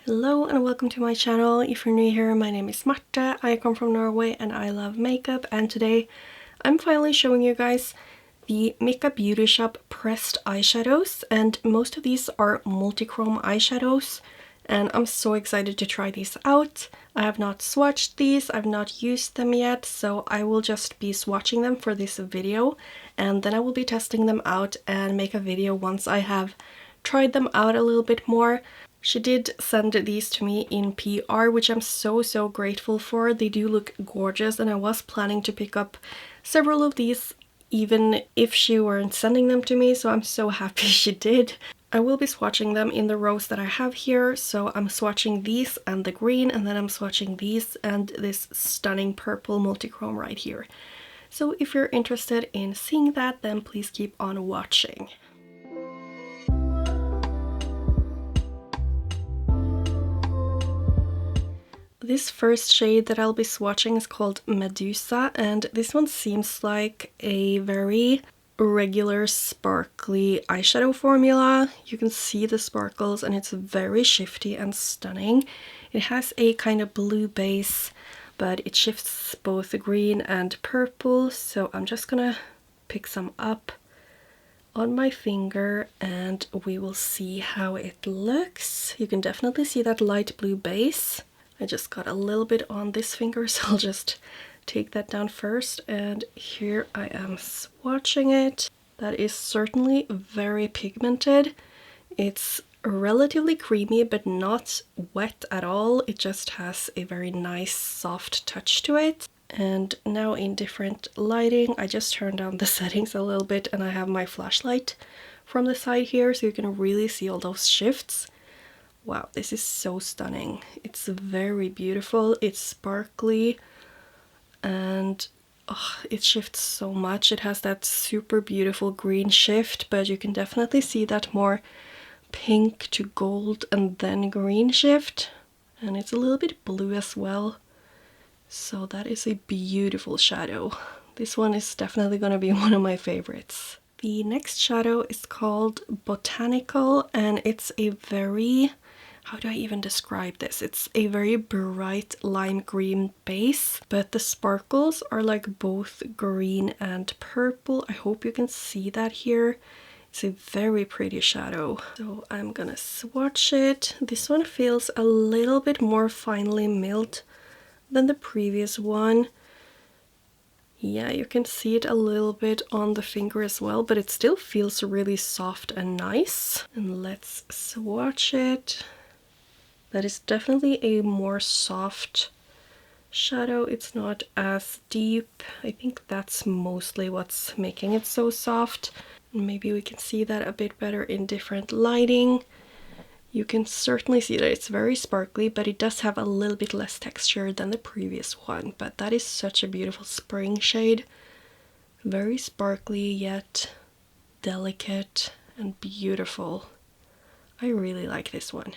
Hello and welcome to my channel. If you're new here, my name is Micka, I come from Norway and I love makeup, and today I'm finally showing you guys the Micka Beauty Shop pressed eyeshadows, and most of these are multi-chrome eyeshadows and I'm so excited to try these out. I have not swatched these, I've not used them yet, so I will just be swatching them for this video and then I will be testing them out and make a video once I have tried them out a little bit more. She did send these to me in PR, which I'm so grateful for. They do look gorgeous and I was planning to pick up several of these even if she weren't sending them to me, so I'm so happy she did. I will be swatching them in the rows that I have here, so I'm swatching these and the green, and then I'm swatching these and this stunning purple multi-chrome right here. So if you're interested in seeing that, then please keep on watching. This first shade that I'll be swatching is called Medusa, and this one seems like a very regular sparkly eyeshadow formula. You can see the sparkles and it's very shifty and stunning. It has a kind of blue base, but it shifts both green and purple, so I'm just gonna pick some up on my finger and we will see how it looks. You can definitely see that light blue base. I just got a little bit on this finger, so I'll just take that down first, and here I am swatching it. That is certainly very pigmented. It's relatively creamy but not wet at all. It just has a very nice soft touch to it. And now in different lighting, I just turned down the settings a little bit and I have my flashlight from the side here so you can really see all those shifts. Wow, this is so stunning. It's very beautiful, it's sparkly, and it shifts so much. It has that super beautiful green shift, but you can definitely see that more pink to gold and then green shift. And it's a little bit blue as well. So that is a beautiful shadow. This one is definitely going to be one of my favorites. The next shadow is called Botanical, and it's a very, how do I even describe this? It's a very bright lime green base, but the sparkles are like both green and purple. I hope you can see that here. It's a very pretty shadow. So I'm gonna swatch it. This one feels a little bit more finely milled than the previous one. Yeah, you can see it a little bit on the finger as well, but it still feels really soft and nice. And let's swatch it. That is definitely a more soft shadow. It's not as deep. I think that's mostly what's making it so soft. Maybe we can see that a bit better in different lighting. You can certainly see that it's very sparkly, but it does have a little bit less texture than the previous one. But that is such a beautiful spring shade. Very sparkly yet delicate and beautiful. I really like this one.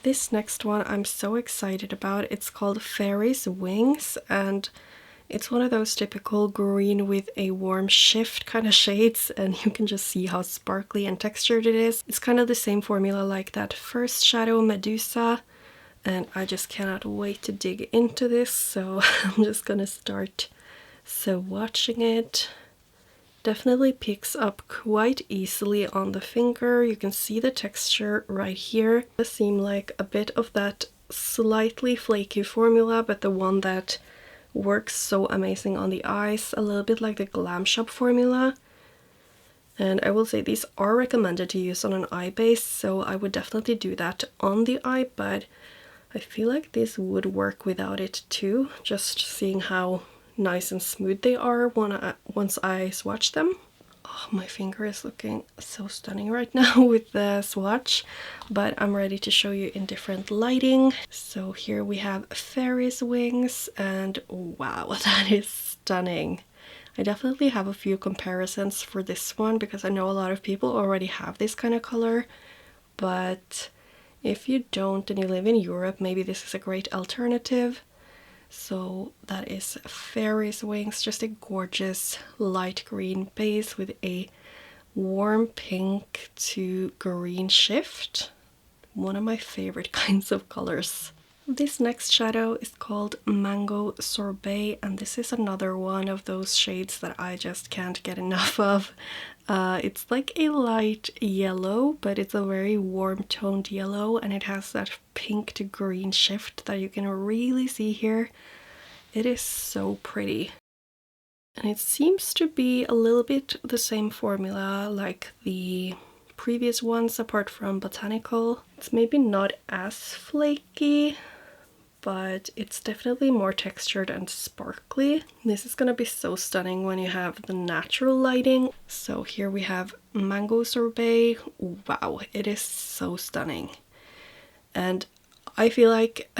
This next one I'm so excited about. It's called Fairy's Wings, and it's one of those typical green with a warm shift kind of shades, and you can just see how sparkly and textured it is. It's kind of the same formula like that first shadow, Medusa, and I just cannot wait to dig into this, so I'm just gonna start swatching it. Definitely picks up quite easily on the finger. You can see the texture right here. It does seem like a bit of that slightly flaky formula, but the one that works so amazing on the eyes, a little bit like the Glam Shop formula. And I will say these are recommended to use on an eye base, so I would definitely do that on the eye, but I feel like this would work without it too, just seeing how nice and smooth they are once I swatch them. Oh, my finger is looking so stunning right now with the swatch, but I'm ready to show you in different lighting. So here we have Fairy's Wings, and wow, that is stunning. I definitely have a few comparisons for this one because I know a lot of people already have this kind of color, but if you don't and you live in Europe, maybe this is a great alternative. So that is Fairy's Wings, just a gorgeous light green base with a warm pink to green shift. one of my favorite kinds of colors. This next shadow is called Mango Sorbet, and this is another one of those shades that I just can't get enough of. It's like a light yellow, but it's a very warm toned yellow, and it has that pink to green shift that you can really see here. It is so pretty. And it seems to be a little bit the same formula like the previous ones apart from Botanical. It's maybe not as flaky, but it's definitely more textured and sparkly. This is gonna be so stunning when you have the natural lighting. So here we have Mango Sorbet. Wow, it is so stunning. And I feel like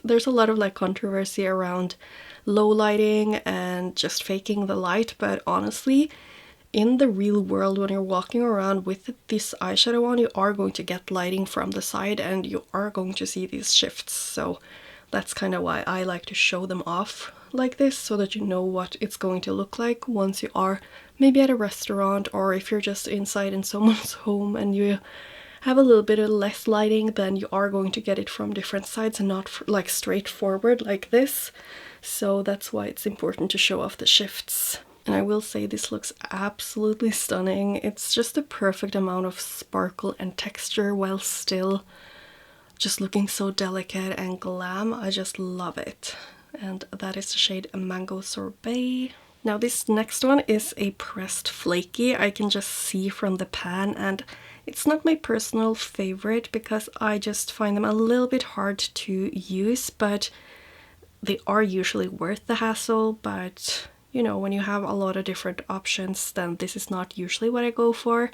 there's a lot of like controversy around low lighting and just faking the light, but honestly, in the real world, when you're walking around with this eyeshadow on, you are going to get lighting from the side and you are going to see these shifts. So that's kind of why I like to show them off like this, so that you know what it's going to look like once you are maybe at a restaurant, or if you're just inside in someone's home and you have a little bit of less lighting, then you are going to get it from different sides and not like straight forward like this. So that's why it's important to show off the shifts. And I will say this looks absolutely stunning. It's just the perfect amount of sparkle and texture while still just looking so delicate and glam. I just love it. And that is the shade Mango Sorbet. Now this next one is a pressed flaky. I can just see from the pan, and it's not my personal favorite because I just find them a little bit hard to use, but they are usually worth the hassle. But you know, when you have a lot of different options, then this is not usually what I go for.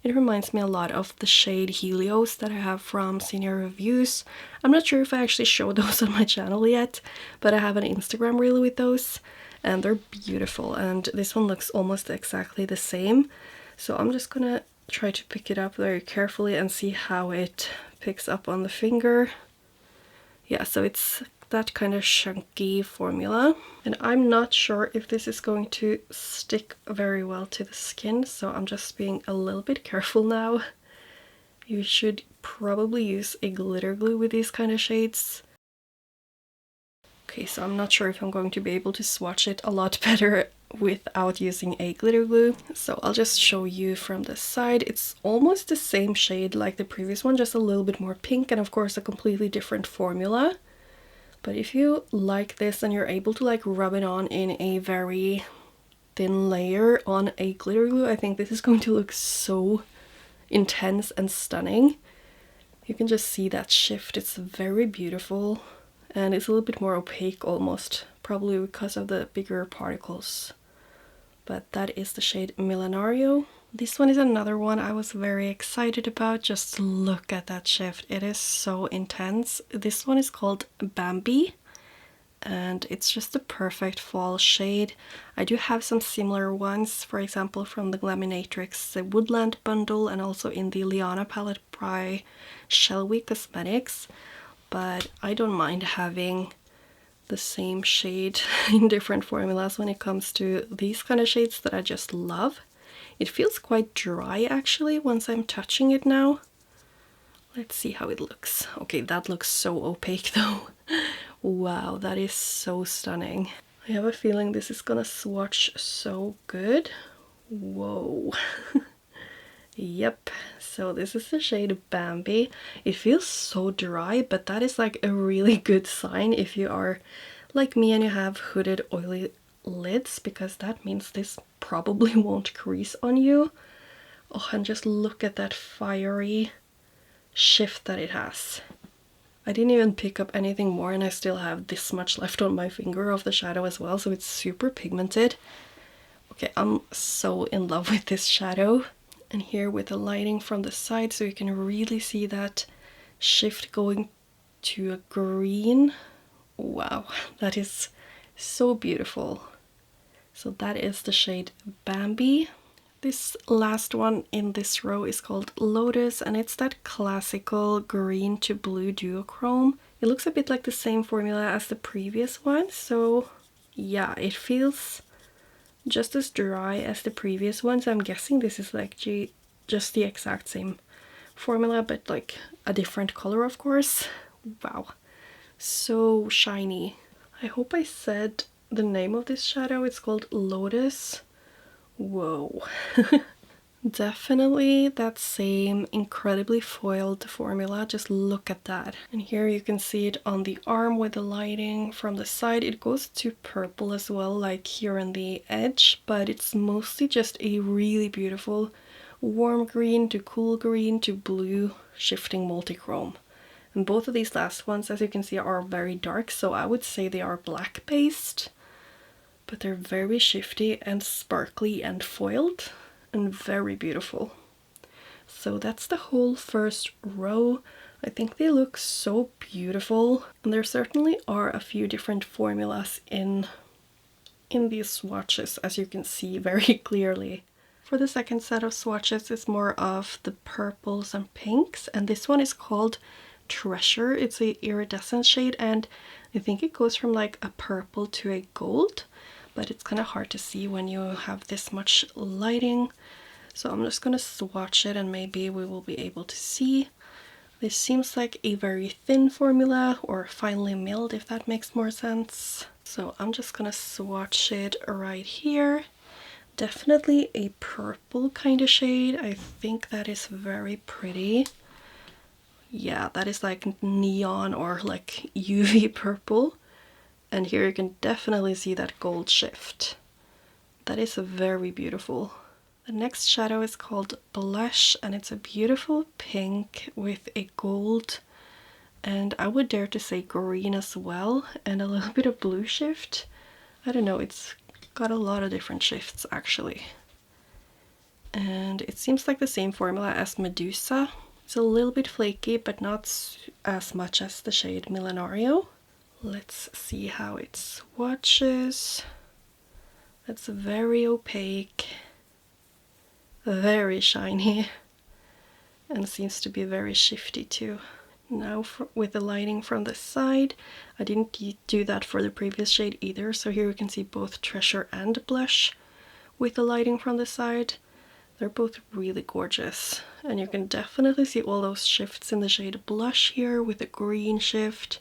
It reminds me a lot of the shade Helios that I have from Senior Reviews. I'm not sure if I actually showed those on my channel yet, but I have an Instagram reel with those, and they're beautiful. And this one looks almost exactly the same. So I'm just gonna try to pick it up very carefully and see how it picks up on the finger. Yeah, so it's that kind of chunky formula, and I'm not sure if this is going to stick very well to the skin, so I'm just being a little bit careful now. You should probably use a glitter glue with these kind of shades. Okay, so I'm not sure if I'm going to be able to swatch it a lot better without using a glitter glue, so I'll just show you from the side. It's almost the same shade like the previous one, just a little bit more pink, and of course a completely different formula. But if you like this and you're able to like rub it on in a very thin layer on a glitter glue, I think this is going to look so intense and stunning. You can just see that shift. It's very beautiful, and it's a little bit more opaque almost, probably because of the bigger particles. But that is the shade Millenario. This one is another one I was very excited about. Just look at that shift. It is so intense. This one is called Bambie, and it's just the perfect fall shade. I do have some similar ones, for example from the Glaminatrix the Woodland bundle, and also in the Liana palette by Shelby Cosmetics, but I don't mind having the same shade in different formulas when it comes to these kind of shades that I just love. It feels quite dry actually once I'm touching it now. Let's see how it looks. Okay, that looks so opaque though. Wow, that is so stunning. I have a feeling this is gonna swatch so good. Whoa. Yep, so this is the shade Bambie. It feels so dry, but that is like a really good sign if you are like me and you have hooded oily lids, because that means this probably won't crease on you. Oh, and just look at that fiery shift that it has. I didn't even pick up anything more, and I still have this much left on my finger of the shadow as well, so it's super pigmented. Okay, I'm so in love with this shadow. And here with the lighting from the side, so you can really see that shift going to a green. Wow, that is so beautiful. So that is the shade Bambie. This last one in this row is called Lotus, and it's that classical green to blue duochrome. It looks a bit like the same formula as the previous one, so yeah, it feels just as dry as the previous one, so I'm guessing this is like just the exact same formula, but like a different color, of course. Wow, so shiny. I hope I said the name of this shadow. It's called Lotus. Whoa. Definitely that same incredibly foiled formula. Just look at that. And here you can see it on the arm with the lighting from the side. It goes to purple as well, like here on the edge, but it's mostly just a really beautiful warm green to cool green to blue shifting multichrome. And both of these last ones, as you can see, are very dark, so I would say they are black based, but they're very shifty and sparkly and foiled and very beautiful. So that's the whole first row. I think they look so beautiful, and there certainly are a few different formulas in these swatches, as you can see very clearly. For the second set of swatches, it's more of the purples and pinks, and this one is called Treasure. It's a iridescent shade, and I think it goes from like a purple to a gold, but it's kind of hard to see when you have this much lighting. So I'm just gonna swatch it and maybe we will be able to see. This seems like a very thin formula, or finely milled, if that makes more sense. So I'm just gonna swatch it right here. Definitely a purple kind of shade. I think that is very pretty. Yeah, that is like neon or like UV purple. And here you can definitely see that gold shift. That is very beautiful. The next shadow is called Blush, and it's a beautiful pink with a gold, and I would dare to say green as well, and a little bit of blue shift. I don't know, it's got a lot of different shifts actually. And it seems like the same formula as Medusa. It's a little bit flaky, but not as much as the shade Millenario. Let's see how it swatches. It's very opaque, very shiny, and seems to be very shifty too. Now with the lighting from the side, I didn't do that for the previous shade either, so here you can see both Treasure and Blush with the lighting from the side. They're both really gorgeous, and you can definitely see all those shifts in the shade Blush here with the green shift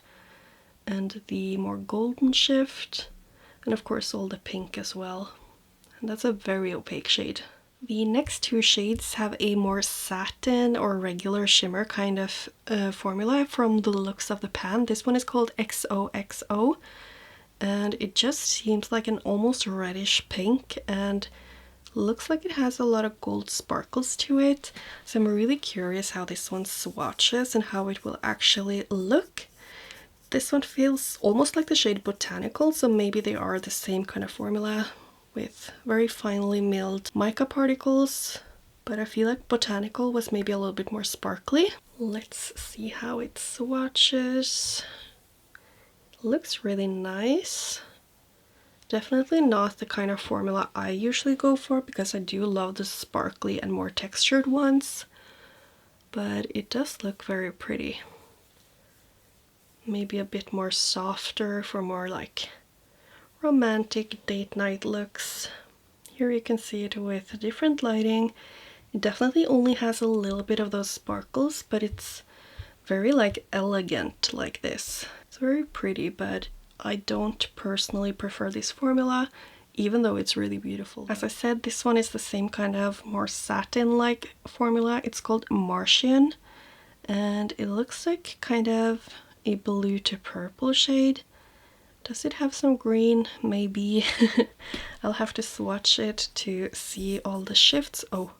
and the more golden shift, and of course all the pink as well. And that's a very opaque shade. The next two shades have a more satin or regular shimmer kind of formula from the looks of the pan. This one is called XOXO, and it just seems like an almost reddish pink and looks like it has a lot of gold sparkles to it. So I'm really curious how this one swatches and how it will actually look. This one feels almost like the shade Botanical, so maybe they are the same kind of formula with very finely milled mica particles, but I feel like Botanical was maybe a little bit more sparkly. Let's see how it swatches. Looks really nice. Definitely not the kind of formula I usually go for because I do love the sparkly and more textured ones, but it does look very pretty. Maybe a bit more softer for more like romantic date night looks. Here you can see it with different lighting. It definitely only has a little bit of those sparkles, but it's very like elegant like this. It's very pretty, but I don't personally prefer this formula, even though it's really beautiful. As I said, this one is the same kind of more satin-like formula. It's called Martian, and it looks like kind of a blue to purple shade. Does it have some green? Maybe. I'll have to swatch it to see all the shifts. Oh,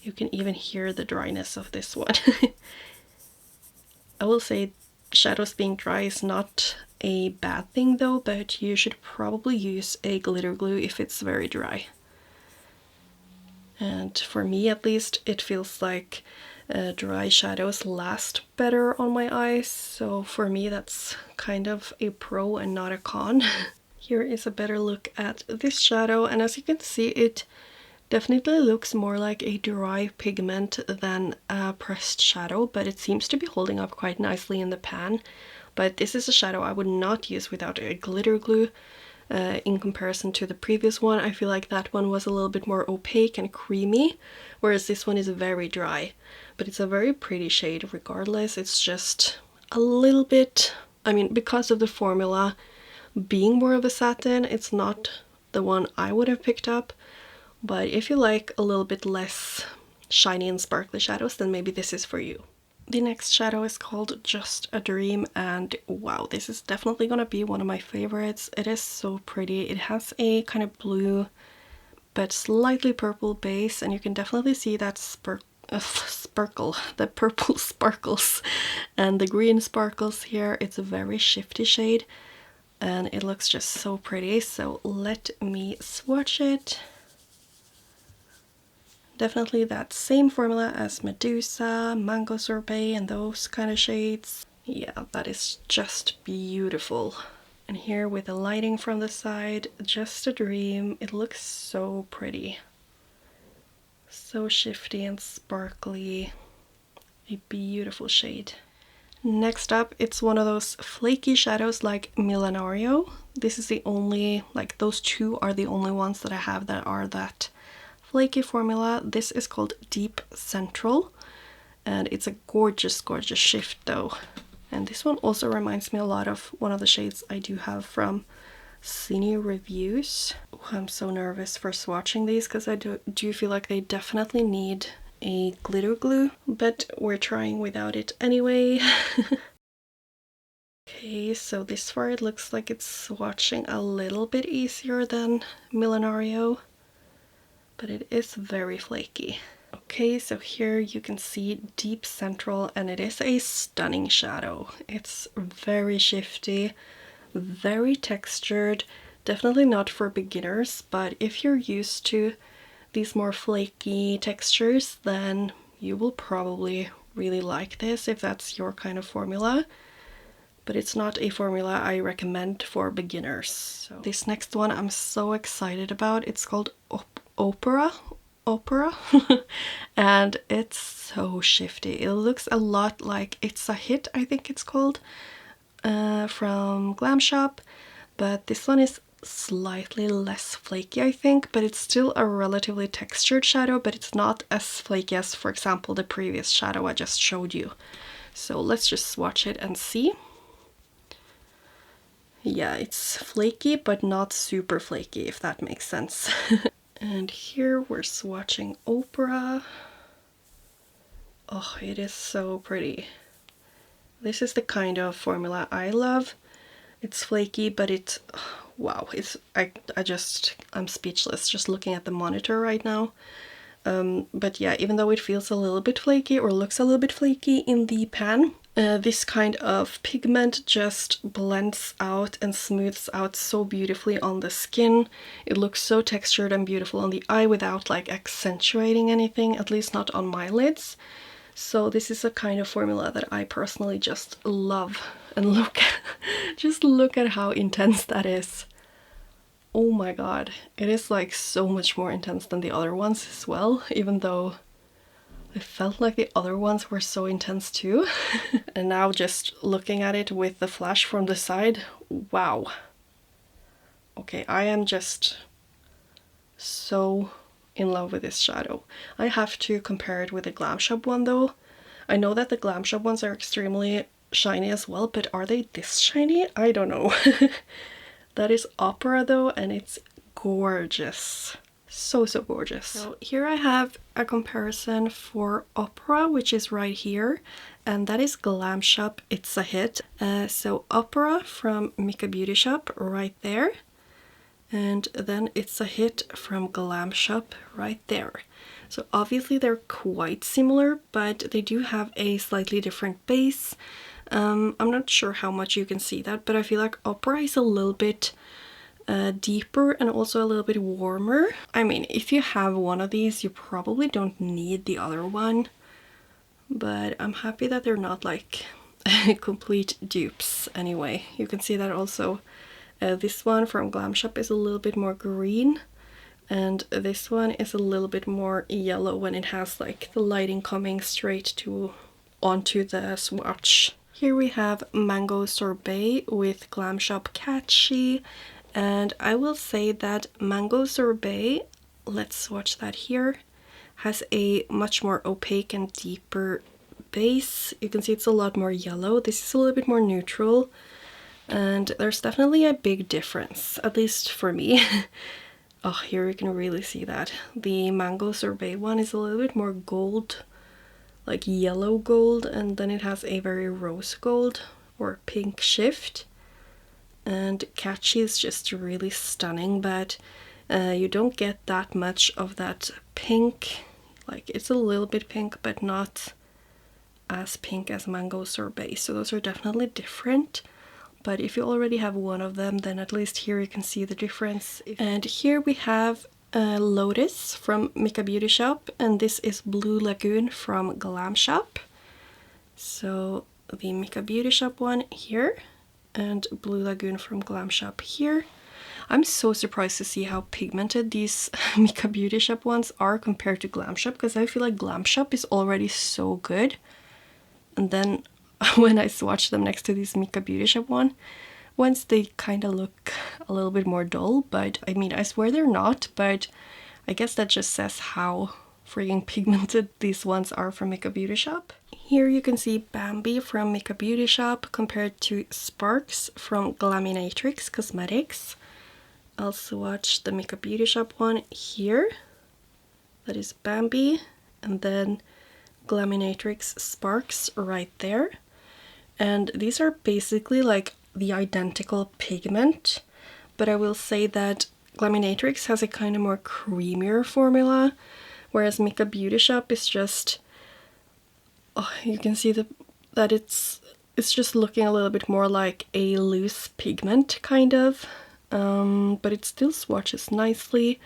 you can even hear the dryness of this one. I will say shadows being dry is not a bad thing though, but you should probably use a glitter glue if it's very dry. And for me at least, it feels like dry shadows last better on my eyes, so for me that's kind of a pro and not a con. Here is a better look at this shadow, and as you can see, it definitely looks more like a dry pigment than a pressed shadow, but it seems to be holding up quite nicely in the pan. But this is a shadow I would not use without a glitter glue, in comparison to the previous one. I feel like that one was a little bit more opaque and creamy, whereas this one is very dry. But it's a very pretty shade regardless. It's just a little bit, I mean, because of the formula being more of a satin, it's not the one I would have picked up. But if you like a little bit less shiny and sparkly shadows, then maybe this is for you. The next shadow is called Just a Dream, and wow, this is definitely gonna be one of my favorites. It is so pretty. It has a kind of blue but slightly purple base, and you can definitely see that sparkle, the purple sparkles and the green sparkles here. It's a very shifty shade and it looks just so pretty. So let me swatch it. Definitely that same formula as Medusa, Mango Sorbet, and those kind of shades. Yeah, that is just beautiful. And here with the lighting from the side, Just a Dream. It looks so pretty. So shifty and sparkly. A beautiful shade. Next up, it's one of those flaky shadows like Millenario. This is the only, like those two are the only ones that I have that are that flaky formula. This is called Deepcentral, and it's a gorgeous, gorgeous shift though. And this one also reminds me a lot of one of the shades I do have from Cine Reviews. Oh, I'm so nervous for swatching these because I do feel like they definitely need a glitter glue, but we're trying without it anyway. Okay, so this far it looks like it's swatching a little bit easier than Millenario, but it is very flaky. Okay, so here you can see Deepcentral, and it is a stunning shadow. It's very shifty, very textured, definitely not for beginners, but if you're used to these more flaky textures, then you will probably really like this if that's your kind of formula. But it's not a formula I recommend for beginners. So this next one I'm so excited about. It's called Opera, and it's so shifty. It looks a lot like It's a Hit, I think it's called, from Glam Shop, but this one is slightly less flaky, I think, but it's still a relatively textured shadow, but it's not as flaky as, for example, the previous shadow I just showed you. So let's just swatch it and see. Yeah, it's flaky, but not super flaky, if that makes sense. And here we're swatching Opera. Oh, it is so pretty. This is the kind of formula I love. It's flaky, but it's, wow, it's, I'm speechless just looking at the monitor right now. But yeah, even though it feels a little bit flaky or looks a little bit flaky in the pan, this kind of pigment just blends out and smooths out so beautifully on the skin. It looks so textured and beautiful on the eye without like accentuating anything, at least not on my lids. So this is a kind of formula that I personally just love. And look, just look at how intense that is. Oh my god, it is like so much more intense than the other ones as well, even though I felt like the other ones were so intense too. And now just looking at it with the flash from the side, wow. Okay, I am just so in love with this shadow. I have to compare it with the Glam Shop one though. I know that the Glam Shop ones are extremely shiny as well, but are they this shiny? I don't know. That is Opera though, and it's gorgeous. So gorgeous. So here I have a comparison for Opera, which is right here, and that is Glam Shop It's a Hit. So Opera from Micka Beauty Shop right there, and then It's a Hit from Glam Shop right there. So obviously they're quite similar, but they do have a slightly different base. I'm not sure how much you can see that, but I feel like Opera is a little bit deeper and also a little bit warmer. I mean, if you have one of these, you probably don't need the other one, but I'm happy that they're not like complete dupes anyway. You can see that also this one from Glam Shop is a little bit more green, and this one is a little bit more yellow when it has like the lighting coming straight onto the swatch. Here we have Mango Sorbet with Glam Shop Catchy, And I will say that Mango Sorbet, let's swatch that here, has a much more opaque and deeper base. You can see it's a lot more yellow. This is a little bit more neutral, and there's definitely a big difference, at least for me. Oh, here you can really see that. The Mango Sorbet one is a little bit more gold, like yellow gold, and then it has a very rose gold or pink shift. And Catchy is just really stunning, but you don't get that much of that pink. Like, it's a little bit pink, but not as pink as Mango Sorbet. So those are definitely different. But if you already have one of them, then at least here you can see the difference. And here we have Lotus from Micka Beauty Shop, and this is Blue Lagoon from Glam Shop. So the Micka Beauty Shop one here, and Blue Lagoon from Glam Shop here. I'm so surprised to see how pigmented these Micka Beauty Shop ones are compared to Glam Shop, because I feel like Glam Shop is already so good. And then when I swatch them next to these Micka Beauty Shop ones, they kind of look a little bit more dull, but I mean, I swear they're not, but I guess that just says how freaking pigmented these ones are from Micka Beauty Shop. Here you can see Bambie from Micka Beauty Shop compared to Sparks from Glaminatrix Cosmetics. I'll swatch the Micka Beauty Shop one here. That is Bambie, and then Glaminatrix Sparks right there. And these are basically like the identical pigment, but I will say that Glaminatrix has a kind of more creamier formula, whereas Micka Beauty Shop is just, oh, you can see that it's just looking a little bit more like a loose pigment kind of, but it still swatches nicely.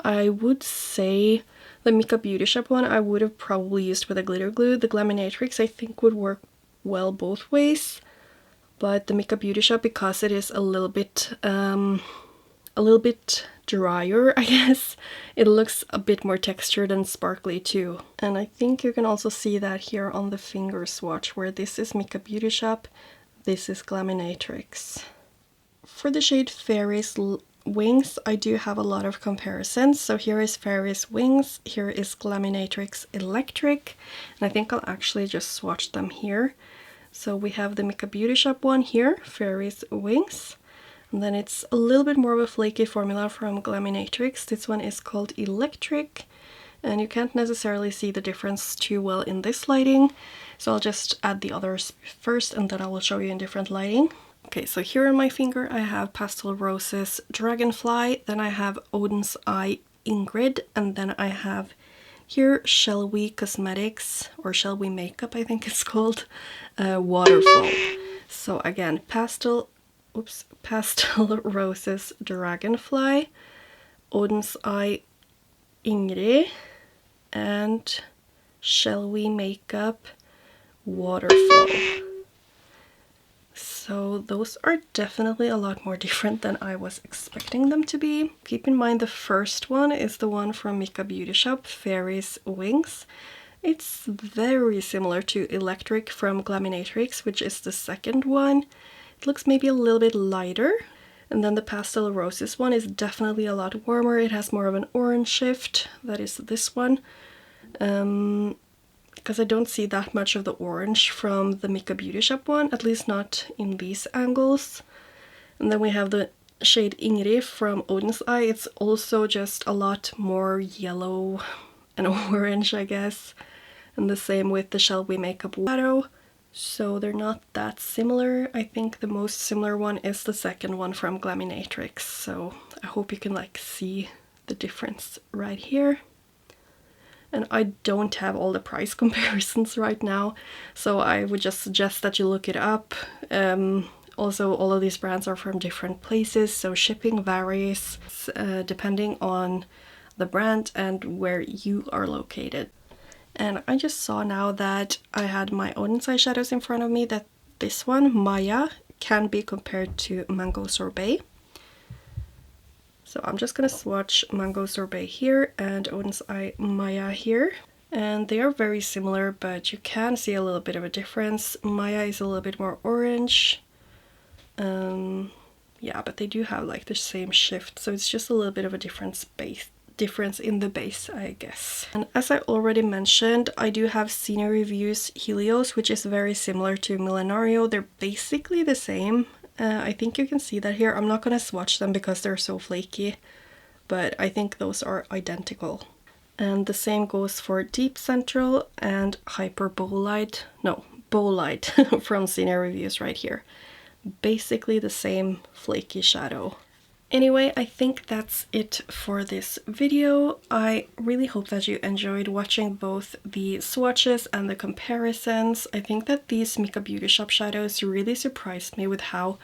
I would say the Micka Beauty Shop one I would have probably used with a glitter glue. The Glaminatrix I think would work well both ways, but the Micka Beauty Shop, because it is a little bit drier, I guess, it looks a bit more textured and sparkly too. And I think you can also see that here on the finger swatch, where this is Micka Beauty Shop, this is Glaminatrix. For the shade Fairy's Wings, I do have a lot of comparisons. So here is Fairy's Wings, here is Glaminatrix Electric, and I think I'll actually just swatch them here. So we have the Micka Beauty Shop one here, Fairy's Wings, and then it's a little bit more of a flaky formula from Glaminatrix. This one is called Electric, and you can't necessarily see the difference too well in this lighting, so I'll just add the others first and then I will show you in different lighting. Okay, so here on my finger I have Pastel Roses Dragonfly, then I have Odin's Eye Ingrid, and then I have here Shall We Cosmetics, or Shall We Makeup I think it's called, Waterfall. So again, Pastel Roses Dragonfly, Odin's Eye Ingrid, and Shall We Makeup Waterfall. So those are definitely a lot more different than I was expecting them to be. Keep in mind the first one is the one from Micka Beauty Shop, Fairy's Wings. It's very similar to Electric from Glaminatrix, which is the second one. It looks maybe a little bit lighter. And then the Pastel Roses one is definitely a lot warmer. It has more of an orange shift. That is this one. Because I don't see that much of the orange from the Micka Beauty Shop one, at least not in these angles. And then we have the shade Ingrid from Odin's Eye. It's also just a lot more yellow and orange, I guess. And the same with the Shall We Makeup Shadow. So they're not that similar. I think the most similar one is the second one from Glaminatrix. So I hope you can like see the difference right here. And I don't have all the price comparisons right now, so I would just suggest that you look it up. Also, all of these brands are from different places, so shipping varies depending on the brand and where you are located. And I just saw now that I had my Odin's Eye shadows in front of me, that this one, Maya, can be compared to Mango Sorbet. So I'm just gonna swatch Mango Sorbet here and Odin's Eye Maya here. And they are very similar, but you can see a little bit of a difference. Maya is a little bit more orange. Yeah, Yeah, but they do have like the same shift, so it's just a little bit of a difference in the base, I guess. And as I already mentioned, I do have Senior Reviews Helios, which is very similar to Millenario. They're basically the same. I think you can see that here. I'm not gonna swatch them because they're so flaky, but I think those are identical. And the same goes for Deepcentral and Bolide from Senior Reviews right here. Basically the same flaky shadow. Anyway, I think that's it for this video. I really hope that you enjoyed watching both the swatches and the comparisons. I think that these Micka Beauty Shop shadows really surprised me with how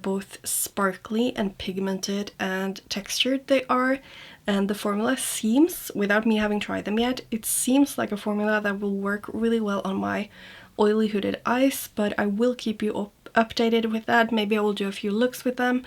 both sparkly and pigmented and textured they are. And the formula seems, without me having tried them yet, it seems like a formula that will work really well on my oily hooded eyes, but I will keep you updated with that. Maybe I will do a few looks with them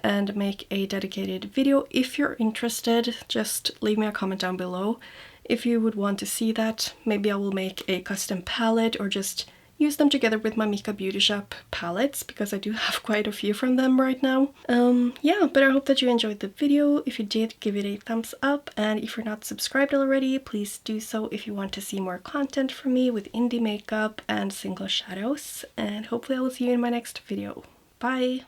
and make a dedicated video. If you're interested, just leave me a comment down below if you would want to see that. Maybe I will make a custom palette or just use them together with my Micka Beauty Shop palettes, because I do have quite a few from them right now. Yeah, but I hope that you enjoyed the video. If you did, give it a thumbs up, and if you're not subscribed already, please do so if you want to see more content from me with indie makeup and single shadows, and hopefully I will see you in my next video. Bye!